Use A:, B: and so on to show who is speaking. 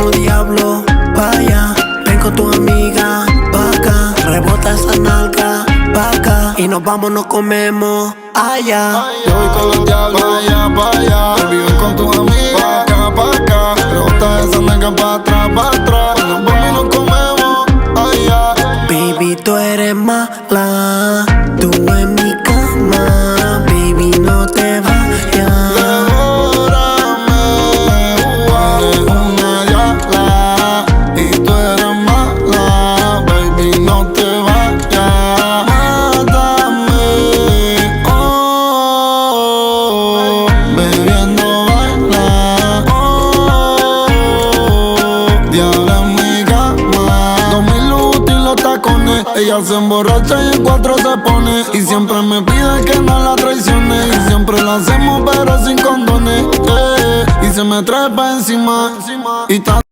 A: como diablo, vaya. Ven con tu amiga, pa' acá. Rebota esa nalga, pa' acá. Y nos vamos, nos comemos allá.
B: Yo voy con los diablos, pa' allá. Baby, ven con tu amiga, pa' acá. Rebota esa nalga pa' atrás, pa' atrás. Y nos vamos y nos comemos allá.
A: Baby, tú eres mala, tú en mi cama. Baby, no te vayas.
B: Devórame, eres una diabla y tú eres mala. Baby, no te vayas. Mátame, oh, bebiendo baila, oh, diabla en mi cama. 2000 Luti los tacones, ella se emborracha y en 4 se pone. Y siempre me pide que no la traicione. Y siempre lo hacemos pero sin condones, y se me trepa encima y